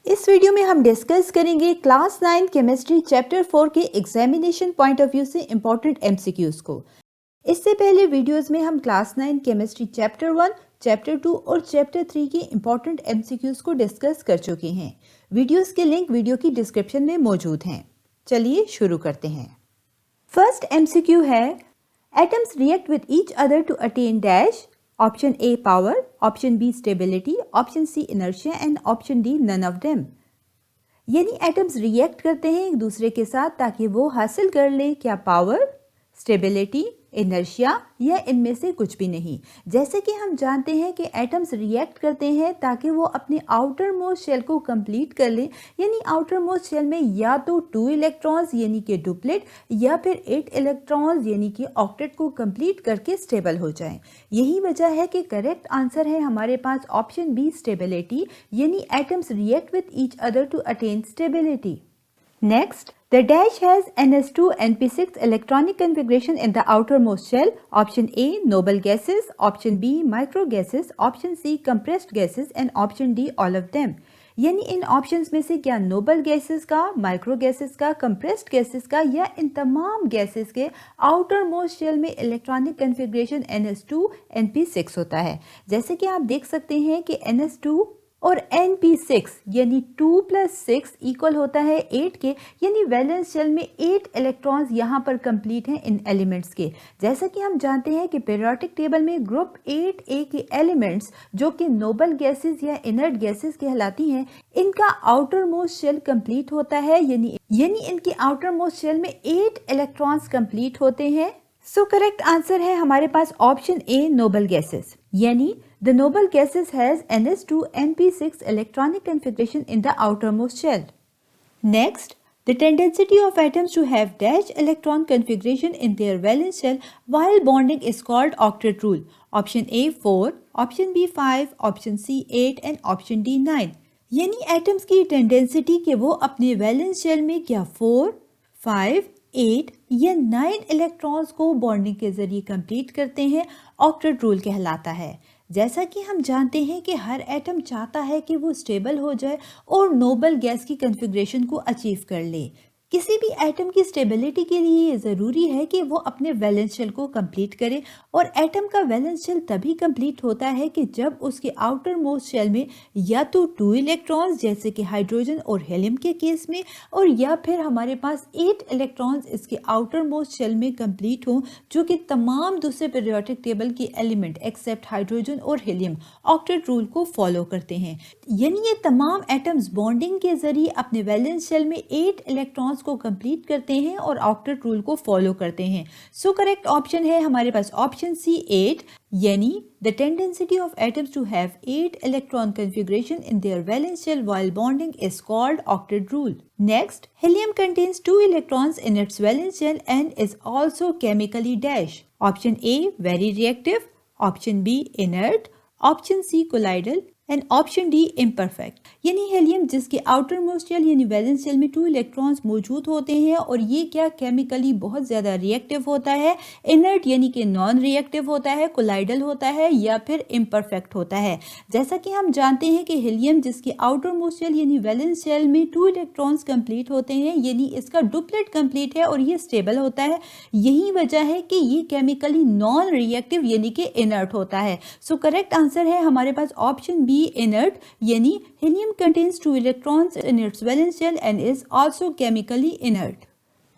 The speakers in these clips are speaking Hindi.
इस वीडियो में हम डिस्कस करेंगे क्लास 9 केमिस्ट्री चैप्टर 4 के एग्जामिनेशन पॉइंट ऑफ व्यू से इम्पोर्टेंट एमसीक्यूज को। इससे पहले वीडियोस में हम क्लास 9 केमिस्ट्री चैप्टर 1, चैप्टर 2 और चैप्टर 3 के इम्पोर्टेंट एमसीक्यूज को डिस्कस कर चुके हैं। वीडियोस के लिंक वीडियो की डिस्क्रिप्शन में मौजूद हैं। चलिए शुरू करते हैं। फर्स्ट एमसीक्यू है, atoms react with each other to attain dash. Option A power, option B stability, option C inertia and option D none of them. यानी एटम्स रिएक्ट करते हैं एक दूसरे के साथ ताकि वो हासिल कर ले क्या पावर, स्टेबिलिटी, इनर्शिया या इनमें से कुछ भी नहीं। जैसे कि हम जानते हैं कि एटम्स रिएक्ट करते हैं ताकि वो अपने आउटर मोस्ट शेल को कंप्लीट कर लें, यानी आउटर मोस्ट शेल में या तो 2 इलेक्ट्रॉन्स यानी कि डुप्लेट या फिर 8 इलेक्ट्रॉन्स यानी कि ऑक्टेट को कंप्लीट करके स्टेबल हो जाएं। यही वजह है कि करेक्ट आंसर है हमारे पास ऑप्शन बी स्टेबिलिटी, यानी atoms react with each other to attain stability. Next, the dash has ns2 np6 electronic configuration in the outermost shell. Option A noble gases, option B micro gases, option C compressed gases and option D all of them. यानी इन ऑप्शंस में से क्या नोबल गैसेस का, माइक्रो गैसेस का, कंप्रेस्ड गैसेस का या इन तमाम गैसेस के आउटर मोस्ट शेल में इलेक्ट्रॉनिक कन्फिग्रेशन ns2 np6 होता है। जैसे कि आप देख सकते हैं कि ns2 और np6 यानी 2 + 6 इक्वल होता है 8 के, यानी वैलेंस शेल में 8 इलेक्ट्रॉन्स यहाँ पर कंप्लीट हैं इन एलिमेंट्स के। जैसा कि हम जानते हैं कि पीरियोडिक टेबल में ग्रुप 8A के एलिमेंट्स जो कि नोबल गैसेस या इनर्ट गैसेस कहलाती हैं, इनका आउटर मोस्ट शेल कंप्लीट होता है, यानी इनकी आउटर मोस्ट शेल में 8 इलेक्ट्रॉन्स कंप्लीट होते हैं। सो करेक्ट आंसर है हमारे पास ऑप्शन ए नोबल गैसेस, यानी the noble gases has ns2 np6 electronic configuration in the outermost shell. Next, the tendency of atoms to have dash electron configuration in their valence shell while bonding is called octet rule. Option A 4, option B 5, option C 8 and option D 9. यानी एटम्स की टेंडेंसिटी कि वो अपने वैलेंस शेल में क्या 4, 5, 8 या 9 इलेक्ट्रॉन्स को बॉन्डिंग के जरिए कंप्लीट करते हैं, ऑक्टेट रूल कहलाता है। जैसा कि हम जानते हैं कि हर एटम चाहता है कि वो स्टेबल हो जाए और नोबल गैस की कन्फिग्रेशन को अचीव कर ले। किसी भी एटम की स्टेबिलिटी के लिए ये ज़रूरी है कि वो अपने वैलेंस शेल को कंप्लीट करे, और एटम का वैलेंस शेल तभी कंप्लीट होता है कि जब उसके आउटर मोस्ट शेल में या तो 2 इलेक्ट्रॉन्स जैसे कि हाइड्रोजन और हेलियम के केस में, और या फिर हमारे पास 8 इलेक्ट्रॉन्स इसके आउटर मोस्ट शेल में कंप्लीट हों, जो कि तमाम दूसरे पीरियोडिक टेबल के एलिमेंट एक्सेप्ट हाइड्रोजन और हेलियम ऑक्टेट रूल को फॉलो करते हैं। यानी ये तमाम एटम्स बॉन्डिंग के जरिए अपने वैलेंस शेल में 8 इलेक्ट्रॉन्स को कंप्लीट करते हैं और ऑक्टेट रूल को फॉलो करते हैं। सो करेक्ट ऑप्शन है हमारे पास ऑप्शन सी 8, यानी the tendency of atoms to have 8 electron configuration in their valence shell while bonding is called octet rule. Next, helium contains 2 electrons in its valence shell and is also chemically dash. Option A very reactive, option B inert, option C colloidal and option D imperfect. यानी हेलियम जिसके आउटर मोस्ट शेल यानी वैलेंस शेल में 2 इलेक्ट्रॉन्स मौजूद होते हैं और ये क्या केमिकली बहुत ज़्यादा रिएक्टिव होता है, इनर्ट यानी कि नॉन रिएक्टिव होता है, कोलाइडल होता है या फिर इम्परफेक्ट होता है। जैसा कि हम जानते हैं कि हेलियम जिसके आउटर मोस्ट शेल यानी वैलेंस शेल में 2 इलेक्ट्रॉन्स कंप्लीट होते हैं, यानी इसका डुप्लेट कंप्लीट है और ये स्टेबल होता है। यही वजह है कि ये केमिकली नॉन रिएक्टिव यानी कि इनर्ट होता है। सो करेक्ट आंसर है हमारे पास ऑप्शन बी inert, यानी helium contains 2 electrons in its valence shell and is also chemically inert.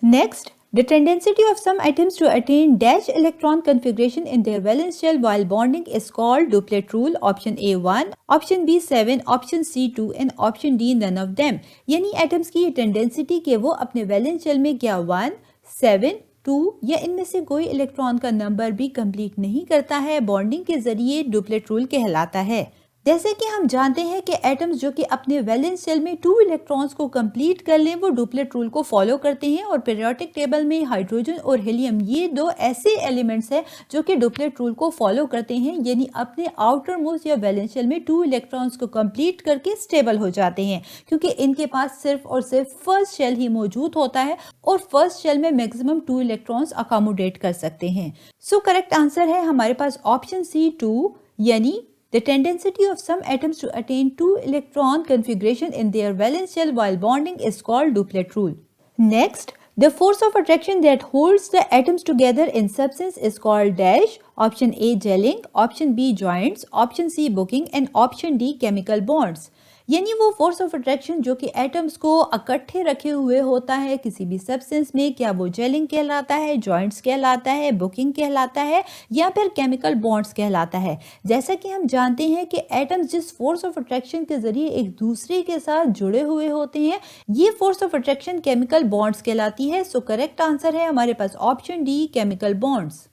Next, the tendency of some atoms to attain dash electron configuration in their valence shell while bonding is called duplet rule. Option A 1, option B 7, option C 2 and option D none of them. यानी एटम्स की ये टेंडेंसिटी कि वो अपने वैलेंस शेल में क्या 1, 7, 2 या इनमें से कोई इलेक्ट्रॉन का नंबर भी कंप्लीट नहीं करता है, बॉन्डिंग के जरिए डुप्लेट रूल कहलाता है। जैसे कि हम जानते हैं कि एटम्स जो कि अपने वैलेंस शेल में 2 इलेक्ट्रॉन्स को कंप्लीट कर लें वो डुप्लेट रूल को फॉलो करते हैं, और पीरियोडिक टेबल में हाइड्रोजन और हीलियम ये 2 ऐसे एलिमेंट्स हैं जो कि डुप्लेट रूल को फॉलो करते हैं, यानी अपने आउटर मोस्ट या वैलेंस शेल में 2 इलेक्ट्रॉन्स को कंप्लीट करके स्टेबल हो जाते हैं, क्योंकि इनके पास सिर्फ और सिर्फ फर्स्ट शेल ही मौजूद होता है और फर्स्ट शेल में मैक्सिमम 2 इलेक्ट्रॉन्स अकोमोडेट कर सकते हैं। सो करेक्ट आंसर है हमारे पास ऑप्शन सी 2, यानी The tendency of some atoms to attain 2-electron configuration in their valence shell while bonding is called duplet rule. Next, the force of attraction that holds the atoms together in substance is called dash. Option A gelling, option B joints, option C booking and option D chemical bonds. यानी वो फोर्स ऑफ अट्रैक्शन जो कि एटम्स को इकट्ठे रखे हुए होता है किसी भी सब्सटेंस में, क्या वो जेलिंग कहलाता है, जॉइंट्स कहलाता है, बुकिंग कहलाता है या फिर केमिकल बॉन्ड्स कहलाता है। जैसा कि हम जानते हैं कि एटम्स जिस फोर्स ऑफ अट्रैक्शन के जरिए एक दूसरे के साथ जुड़े हुए होते हैं, ये force of attraction chemical bonds कहलाती है। सो करेक्ट आंसर है हमारे पास option D, chemical bonds.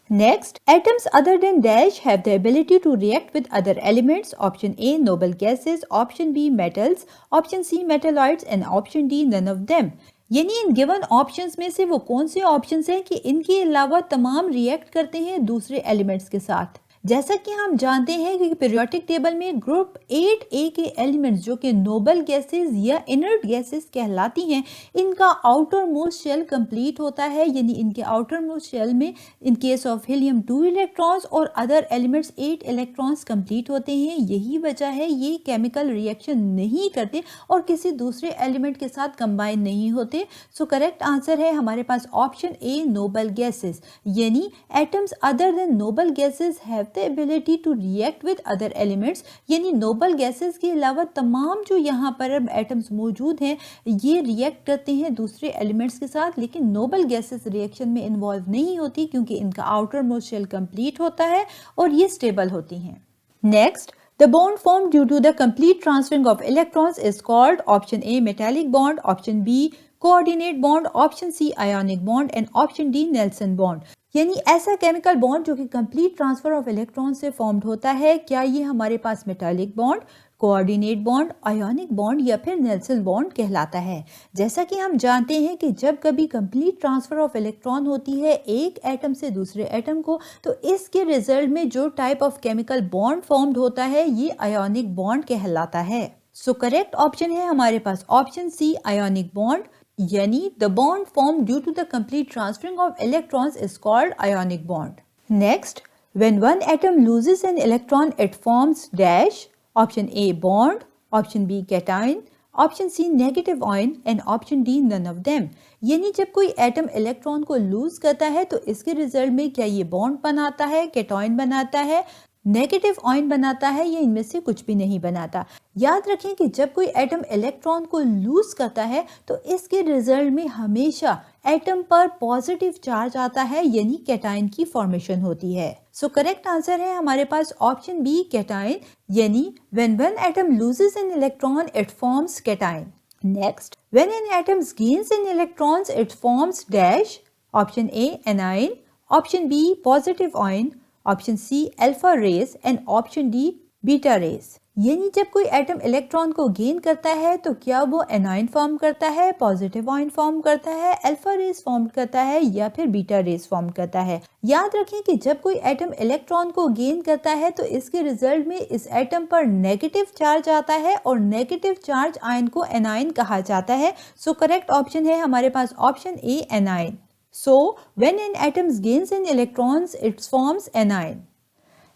Next, atoms other than dash have the ability to react with other elements. Option A, noble gases, option B, metals, option C, metalloids and option D, none of them. यानी इन गिवन ऑप्शंस में से वो कौन से ऑप्शंस हैं कि इनके अलावा तमाम रिएक्ट करते हैं दूसरे एलिमेंट्स के साथ। जैसा कि हम जानते हैं कि पीरियोडिक टेबल में ग्रुप 8A के एलिमेंट्स जो कि नोबल गैसेस या इनर्ट गैसेस कहलाती हैं, इनका आउटर मोस्ट शेल कंप्लीट होता है। यानी इनके आउटर मोस्ट शेल में in case of helium 2 electrons और अदर एलिमेंट्स 8 इलेक्ट्रॉन्स कंप्लीट होते हैं। यही वजह है ये केमिकल रिएक्शन नहीं करते और किसी दूसरे एलिमेंट के साथ कंबाइन नहीं होते। सो करेक्ट आंसर है हमारे पास ऑप्शन ए, नोबल गैसेस। यानी atoms other than noble gases have the ability to react with other elements। यानी नोबल गैसेस के अलावा तमाम जो यहाँ पर एटम्स मौजूद हैं ये रिएक्ट करते हैं दूसरे एलिमेंट्स के साथ, लेकिन नोबल गैसेस रिएक्शन में इन्वॉल्व नहीं होती क्योंकि इनका आउटर मोस्ट शेल कंप्लीट होता है और ये स्टेबल होती हैं। Next, the bond formed due to the complete transferring of electrons is called option A, metallic bond, option B, coordinate bond, option C, ionic bond and option D, Nelson bond। यानी ऐसा केमिकल बॉन्ड जो कि कंप्लीट ट्रांसफर ऑफ इलेक्ट्रॉन से फॉर्म्ड होता है, क्या ये हमारे पास metallic bond, coordinate bond, ionic bond या फिर नेल्सन बॉन्ड कहलाता है। जैसा कि हम जानते हैं कि जब कभी कंप्लीट ट्रांसफर ऑफ इलेक्ट्रॉन होती है एक एटम से दूसरे एटम को, तो इसके रिजल्ट में जो type of chemical bond formed होता है ये आयोनिक बॉन्ड कहलाता है। सो करेक्ट ऑप्शन है हमारे पास ऑप्शन सी, आयोनिक बॉन्ड। यानी the bond formed due to the complete transferring of electrons is called ionic bond. Next, when one atom loses an electron it forms dash. Option A, bond, option B, cation, option C, negative ion and option D, none of them। यानी जब कोई एटम इलेक्ट्रॉन को लूज करता है तो इसके रिजल्ट में क्या ये बॉन्ड बनाता है, कैटायन बनाता है, नेगेटिव आयन बनाता है या इनमें से कुछ भी नहीं बनाता। याद रखें कि जब कोई एटम इलेक्ट्रॉन को लूज करता है तो इसके रिजल्ट में हमेशा एटम पर पॉजिटिव चार्ज आता है, यानी कैटायन की फॉर्मेशन होती है। सो करेक्ट आंसर है हमारे पास ऑप्शन बी, कैटायन। यानी when one atom loses an electron it forms cation. Next, when an atom gains an electrons it forms dash. Option A, anion, option B, positive ion, option C, alpha rays and option D, beta rays. यानी जब कोई एटम इलेक्ट्रॉन को गेन करता है तो क्या वो एनायन फॉर्म करता है, पॉजिटिव आयन फॉर्म करता है, अल्फा रेस फॉर्म करता है या फिर बीटा रेस फॉर्म करता है। याद रखें कि जब कोई एटम इलेक्ट्रॉन को गेन करता है तो इसके रिजल्ट में इस एटम पर नेगेटिव चार्ज आता है और नेगेटिव चार्ज आयन को एनायन कहा जाता है। सो करेक्ट ऑप्शन है हमारे पास option A, anion. So, when an atom gains an electrons, it forms anion.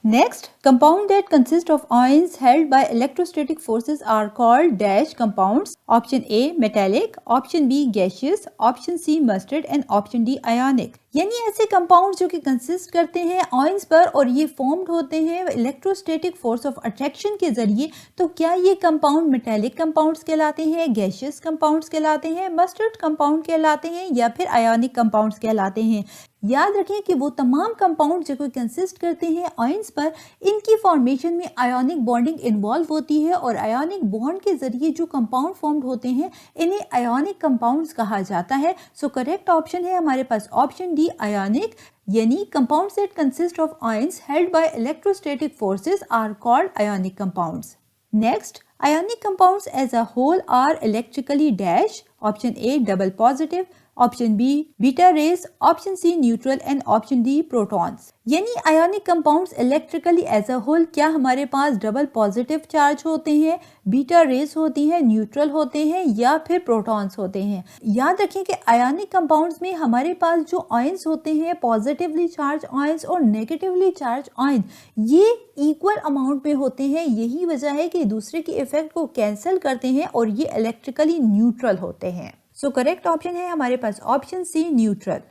Next, compound that consist of ions held by electrostatic forces are called dash compounds. Option A, metallic, option B, gaseous, option C, mustard and option D, ionic। यानी ऐसे कंपाउंड जो कि कंसिस्ट करते हैं आयंस पर और ये फॉर्म्ड होते हैं इलेक्ट्रोस्टैटिक फोर्स ऑफ अट्रैक्शन के जरिए, तो क्या ये कंपाउंड मेटालिक कंपाउंड्स कहलाते हैं, गैसियस कंपाउंड्स कहलाते हैं, मस्टर्ड कंपाउंड कहलाते हैं या फिर आयोनिक कंपाउंड्स कहलाते हैं। याद रखें कि वो तमाम कंपाउंड जो कि कंसिस्ट करते हैं आयंस पर, इनकी फॉर्मेशन में आयोनिक बॉन्डिंग इन्वॉल्व होती है और आयोनिक बॉन्ड के जरिए जो कंपाउंड फॉर्म्ड होते हैं इन्हें आयोनिक कंपाउंड्स कहा जाता है। सो करेक्ट ऑप्शन है हमारे पास ऑप्शन डी, आयोनिक। यानी compounds that consist of ions held by electrostatic forces are called ionic compounds. Next, ionic compounds as a whole are electrically dash. Option A, double positive, option B beta rays, option C neutral and option D protons. यानी ionic compounds electrically as a whole क्या हमारे पास डबल पॉजिटिव चार्ज होते हैं, बीटा रेस होती हैं, न्यूट्रल होते हैं या फिर प्रोटॉन्स होते हैं। याद रखें कि आयोनिक कंपाउंड्स में हमारे पास जो आयंस होते हैं, पॉजिटिवली चार्ज आयंस और नेगेटिवली चार्ज आयंस, ये इक्वल अमाउंट में होते हैं। यही वजह है कि दूसरे के इफेक्ट को कैंसिल करते हैं और ये इलेक्ट्रिकली न्यूट्रल होते हैं। सो करेक्ट ऑप्शन है हमारे पास option C neutral.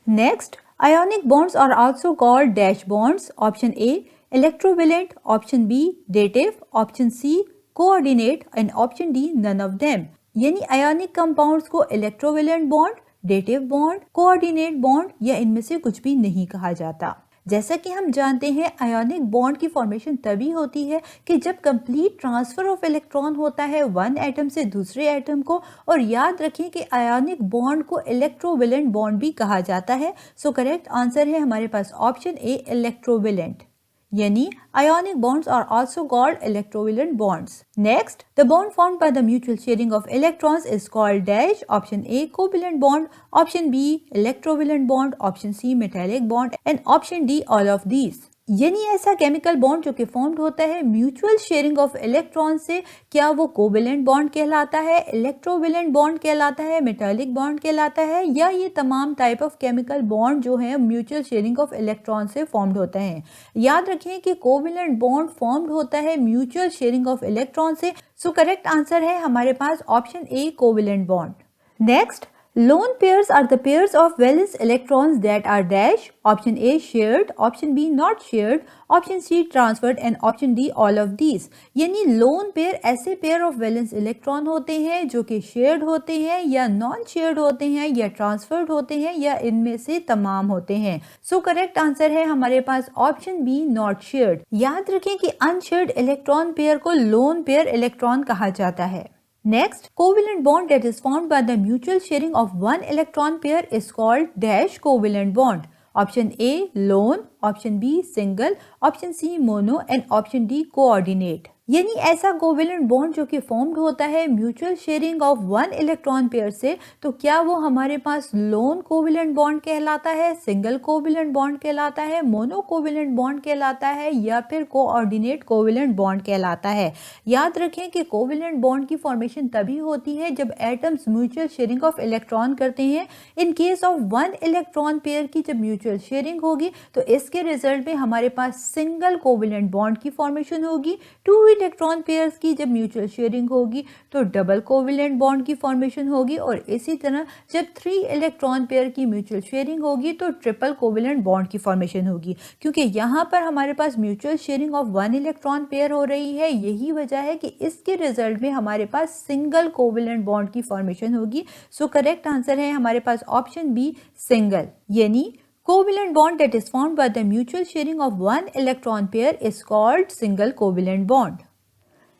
Next, ionic bonds are also called dash bonds. Option A electrovalent, option B dative, option C coordinate and option D none of them. यानी ionic compounds को electrovalent bond, dative bond, coordinate bond या इनमें से कुछ भी नहीं कहा जाता। जैसा कि हम जानते हैं आयोनिक बॉन्ड की फॉर्मेशन तभी होती है कि जब कंप्लीट ट्रांसफर ऑफ इलेक्ट्रॉन होता है वन एटम से दूसरे एटम को। और याद रखें कि आयोनिक बॉन्ड को इलेक्ट्रोवेलेंट बॉन्ड भी कहा जाता है। सो करेक्ट आंसर है हमारे पास ऑप्शन ए इलेक्ट्रोवेलेंट। यानी ionic bonds are also called electrovalent bonds. Next, the bond formed by the mutual sharing of electrons is called dash. Option A covalent bond, option B electrovalent bond, option C metallic bond and option D all of these. यानी ऐसा केमिकल बॉन्ड जो कि फॉर्म्ड होता है म्यूचुअल शेयरिंग ऑफ इलेक्ट्रॉन से, क्या वो कोवेलेंट बॉन्ड कहलाता है, इलेक्ट्रोवेलेंट बॉन्ड कहलाता है, मेटालिक बॉन्ड कहलाता है, या ये तमाम टाइप ऑफ केमिकल बॉन्ड जो है म्यूचुअल शेयरिंग ऑफ इलेक्ट्रॉन से फॉर्म्ड होते हैं। याद रखें कि कोवेलेंट बॉन्ड फॉर्म्ड होता है म्यूचुअल शेयरिंग ऑफ इलेक्ट्रॉन से। सो करेक्ट आंसर है हमारे पास option A covalent bond. Next, lone pairs are the pairs of valence electrons that are dash. Option A shared, option B not shared, option C transferred and option D all of these. यानी lone pair ऐसे pair of valence electron होते हैं जो कि shared होते हैं या non shared होते हैं या transferred होते हैं या इनमें से तमाम होते हैं। So correct answer है हमारे पास option B not shared। याद रखें कि unshared electron pair को lone pair electron कहा जाता है। Next, covalent bond that is formed by the mutual sharing of one electron pair is called dash covalent bond. Option A lone, option B single, option C mono and option D coordinate. यानी ऐसा कोवेलेंट बॉन्ड जो कि फॉर्म्ड होता है mutual sharing of one electron pair से, तो क्या वो हमारे पास लोन कोवेलेंट बॉन्ड कहलाता है, सिंगल कोवेलेंट बॉन्ड कहलाता है, मोनो कोवेलेंट बॉन्ड कहलाता है या फिर कोऑर्डिनेट कोवेलेंट बॉन्ड कहलाता है। याद रखें कि कोवेलेंट बॉन्ड की फॉर्मेशन तभी होती है जब atoms mutual sharing of electron करते हैं। In case of one electron pair की जब म्यूचुअल शेयरिंग होगी तो इसके रिजल्ट में हमारे पास सिंगल कोवेलेंट बॉन्ड की फॉर्मेशन होगी। टू इलेक्ट्रॉन पेयर्स की जब म्यूचुअल शेयरिंग होगी तो डबल कोवेलेंट बॉन्ड की फॉर्मेशन होगी और इसी तरह जब 3 इलेक्ट्रॉन पेयर की म्यूचुअल शेयरिंग होगी तो ट्रिपल कोवेलेंट बॉन्ड की फॉर्मेशन होगी। क्योंकि यहाँ पर हमारे पास mutual sharing of one electron pair हो रही है, यही वजह है कि इसके रिजल्ट में हमारे पास सिंगल कोवेलेंट बॉन्ड की फॉर्मेशन होगी। सो करेक्ट आंसर है हमारे पास ऑप्शन बी सिंगल। यानी covalent bond that is formed by the mutual sharing of one electron pair is called single covalent bond.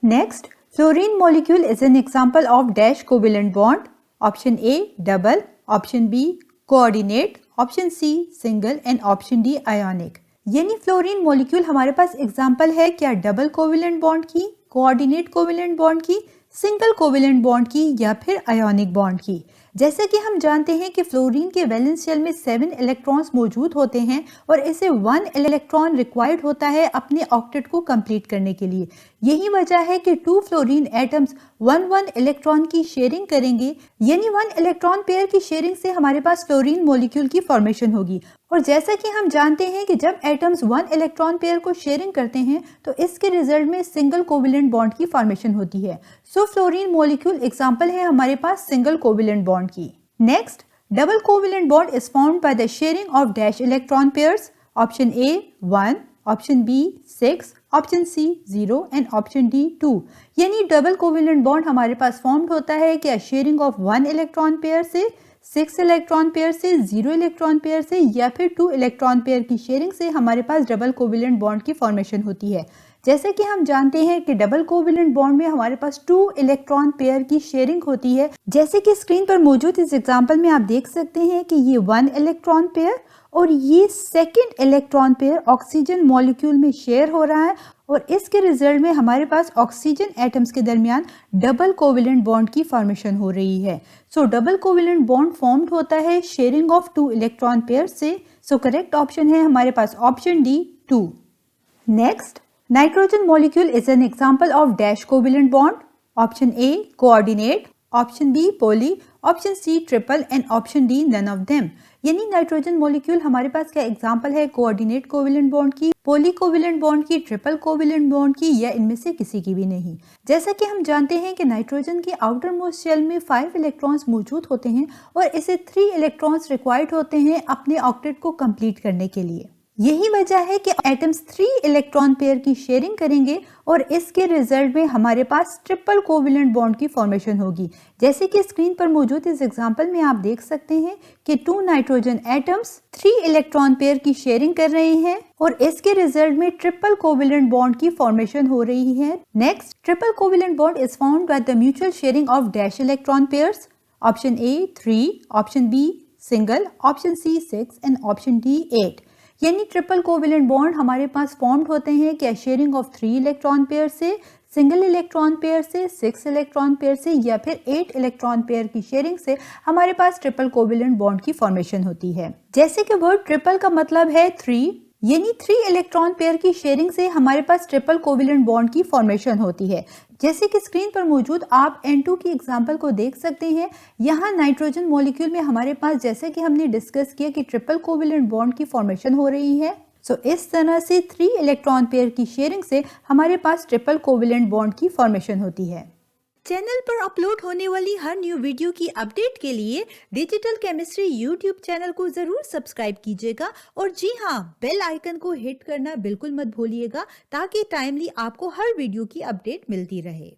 Next, fluorine molecule is an example of dash covalent bond. Option A double, option B coordinate, option C single and option D ionic. यानी फ्लोरीन मॉलिक्यूल हमारे पास एग्जाम्पल है क्या डबल कोवेलेंट बॉन्ड की, कोऑर्डिनेट कोवेलेंट बॉन्ड की, सिंगल कोवेलेंट बॉन्ड की या फिर आयोनिक बॉन्ड की। जैसे कि हम जानते हैं कि फ्लोरीन के वैलेंस शेल में 7 इलेक्ट्रॉन्स मौजूद होते हैं और इसे 1 इलेक्ट्रॉन रिक्वायर्ड होता है अपने ऑक्टेट को कंप्लीट करने के लिए। यही वजह है कि 2 फ्लोरीन एटम्स 1 इलेक्ट्रॉन की शेयरिंग करेंगे। यानी 1 इलेक्ट्रॉन पेयर की शेयरिंग से हमारे पास फ्लोरीन मॉलिक्यूल की फॉर्मेशन होगी। और जैसा कि हम जानते हैं कि जब एटम्स 1 इलेक्ट्रॉन पेयर को शेयरिंग करते हैं तो इसके रिजल्ट में सिंगल कोवेलेंट बॉन्ड की फॉर्मेशन होती है। सो फ्लोरीन मॉलिक्यूल एग्जांपल है हमारे पास सिंगल कोवेलेंट बॉन्ड की। Next, double covalent bond is formed by the sharing of dash electron pairs. Option A 1, option B 6, option C 0 and option D 2। यानी डबल कोवेलेंट बॉन्ड हमारे पास फॉर्म्ड होता है क्या शेयरिंग ऑफ 1 इलेक्ट्रॉन पेयर से, 6 इलेक्ट्रॉन पेयर से, 0 इलेक्ट्रॉन पेयर से या फिर 2 इलेक्ट्रॉन पेयर की शेयरिंग से हमारे पास डबल कोवेलेंट बॉन्ड की फॉर्मेशन होती है। जैसे कि हम जानते हैं कि डबल कोवेलेंट बॉन्ड में हमारे पास 2 इलेक्ट्रॉन पेयर की शेयरिंग होती है। जैसे कि स्क्रीन पर मौजूद इस एग्जांपल में आप देख सकते हैं कि ये 1 इलेक्ट्रॉन पेयर और ये second electron pair oxygen molecule में शेयर हो रहा है और इसके रिजल्ट में हमारे पास ऑक्सीजन एटम्स के दरमियान डबल कोवेलेंट बॉन्ड की फॉर्मेशन हो रही है। सो डबल कोवेलेंट बॉन्ड फॉर्म्ड होता है शेयरिंग ऑफ 2 इलेक्ट्रॉन पेयर से। सो करेक्ट ऑप्शन है हमारे पास option D 2। Next, nitrogen molecule is an example of dash covalent bond. Option A coordinate, option B poly, option C triple and option D none of them. यानी नाइट्रोजन मॉलिक्यूल हमारे पास क्या एग्जांपल है कोऑर्डिनेट कोवेलेंट बॉन्ड की, पॉली कोवेलेंट बॉन्ड की, ट्रिपल कोवेलेंट बॉन्ड की, या इनमें से किसी की भी नहीं। जैसा कि हम जानते हैं कि नाइट्रोजन की आउटर मोस्ट शेल में 5 इलेक्ट्रॉन्स मौजूद होते हैं और इसे 3 इलेक्ट्रॉन्स रिक्वायर्ड होते हैं अपने ऑक्टेट को कंप्लीट करने के लिए। यही वजह है कि एटम्स 3 इलेक्ट्रॉन पेयर की शेयरिंग करेंगे और इसके रिजल्ट में हमारे पास ट्रिपल कोवेलेंट बॉन्ड की फॉर्मेशन होगी। जैसे कि स्क्रीन पर मौजूद इस एग्जांपल में आप देख सकते हैं कि 2 नाइट्रोजन एटम्स 3 इलेक्ट्रॉन पेयर की शेयरिंग कर रहे हैं और इसके रिजल्ट में ट्रिपल कोवेलेंट बॉन्ड की फॉर्मेशन हो रही है। Next, triple covalent bond is found by the mutual sharing of dash electron pairs. Option A 3, option B single, option C 6 and option D 8। यानी ट्रिपल कोवेलेंट बॉन्ड हमारे पास फॉर्म्ड होते हैं क्या शेयरिंग ऑफ 3 इलेक्ट्रॉन पेयर से, सिंगल इलेक्ट्रॉन पेयर से, 6 इलेक्ट्रॉन पेयर से, या फिर 8 इलेक्ट्रॉन पेयर की शेयरिंग से हमारे पास ट्रिपल कोवेलेंट बॉन्ड की फॉर्मेशन होती है। जैसे कि वर्ड ट्रिपल का मतलब है 3, यानी 3 इलेक्ट्रॉन पेयर की शेयरिंग से हमारे पास ट्रिपल कोवेलेंट बॉन्ड की फॉर्मेशन होती है। जैसे कि स्क्रीन पर मौजूद आप N2 की एग्जांपल को देख सकते हैं। यहाँ नाइट्रोजन मॉलिक्यूल में हमारे पास जैसे कि हमने डिस्कस किया कि ट्रिपल कोवेलेंट बॉन्ड की फॉर्मेशन हो रही है। सो इस तरह से 3 इलेक्ट्रॉन पेयर की शेयरिंग से हमारे पास ट्रिपल कोवेलेंट बॉन्ड की फॉर्मेशन होती है। चैनल पर अपलोड होने वाली हर न्यू वीडियो की अपडेट के लिए डिजिटल केमिस्ट्री यूट्यूब चैनल को जरूर सब्सक्राइब कीजिएगा और जी हाँ, बेल आइकन को हिट करना बिल्कुल मत भूलिएगा ताकि टाइमली आपको हर वीडियो की अपडेट मिलती रहे।